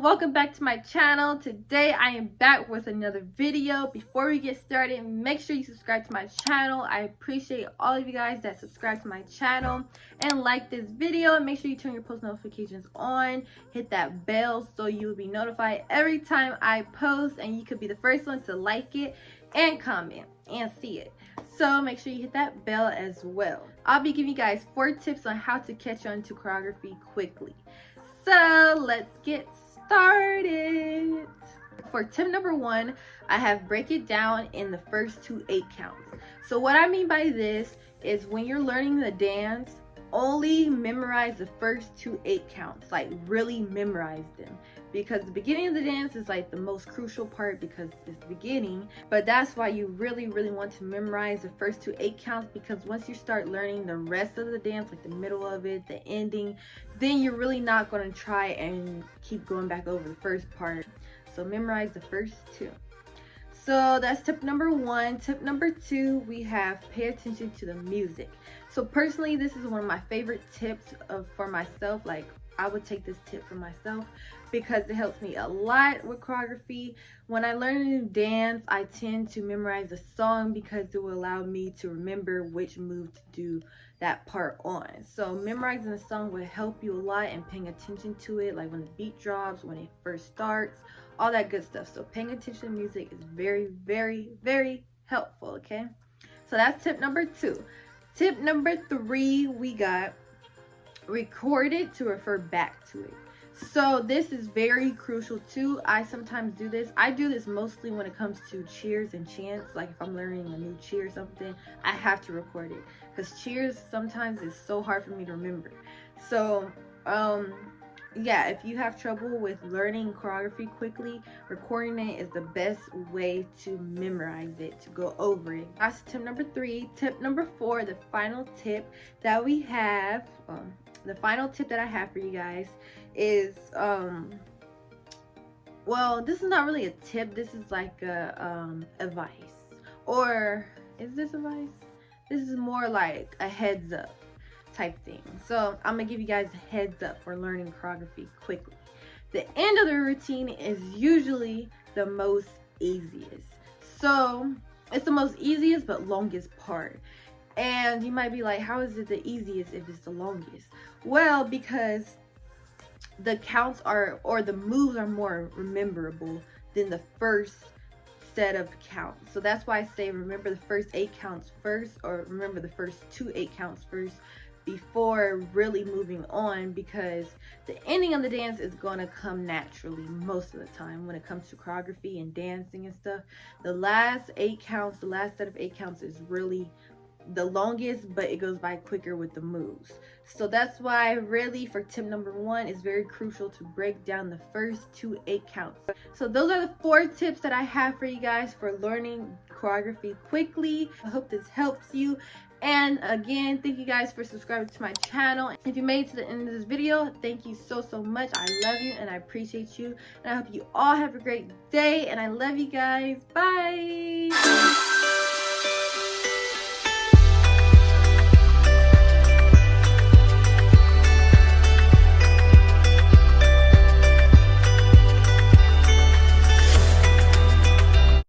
welcome back to my channel. Today I am back with another video. Before we get started, make sure you subscribe to my channel. I appreciate all of you guys that subscribe to my channel and like this video, and make sure you turn your post notifications on, hit that bell so you will be notified every time I post, and you could be the first one to like it and comment and see it. So make sure you hit that bell as well. I'll be giving you guys 4 tips on how to catch on to choreography quickly. So let's get started. For tip number 1, I have break it down in the first 2 8 counts. So what I mean by this is when you're learning the dance, only memorize the first 2 8 counts, like really memorize them, because the beginning of the dance is like the most crucial part because it's the beginning. But that's why you really want to memorize the first 2 8 counts, because once you start learning the rest of the dance, like the middle of it, the ending, then you're really not going to try and keep going back over the first part. So memorize the first 2. So that's tip number 1. Tip number 2, we have pay attention to the music. So personally, this is one of my favorite tips for myself. Like, I would take this tip for myself because it helps me a lot with choreography. When I learn a new dance, I tend to memorize a song because it will allow me to remember which move to do that part on. So memorizing a song will help you a lot, and paying attention to it, like when the beat drops, when it first starts, all that good stuff. So paying attention to music is very helpful. Okay, so that's tip number 2. Tip number 3, we got record it to refer back to it. So this is very crucial too. I sometimes do this. I do this mostly when it comes to cheers and chants. Like if I'm learning a new cheer or something, I have to record it, because cheers sometimes is so hard for me to remember. So yeah, if you have trouble with learning choreography quickly, recording it is the best way to memorize it, to go over it. That's tip number 3. Tip number 4, the final tip that we have, the final tip that I have for you guys is, well, this is not really a tip. This is like a advice. Or is this advice? This is more like a heads up type thing. So I'm gonna give you guys a heads up for learning choreography quickly. The end of the routine is usually the most easiest. So it's the most easiest but longest part. And you might be like, how is it the easiest if it's the longest? Well, because the counts are, or the moves are, more rememberable than the first set of counts. So that's why I say remember the first 8 counts first, or remember the first 2 8 counts first before really moving on, because the ending of the dance is going to come naturally most of the time when it comes to choreography and dancing and stuff. The last 8 counts, the last set of 8 counts is really the longest, but it goes by quicker with the moves. So that's why really for tip number 1, it's very crucial to break down the first 2 8 counts. So those are the 4 tips that I have for you guys for learning choreography quickly. I hope this helps you. And again, thank you guys for subscribing to my channel. If you made it to the end of this video, thank you so much. I love you and I appreciate you, and I hope you all have a great day, and I love you guys. Bye.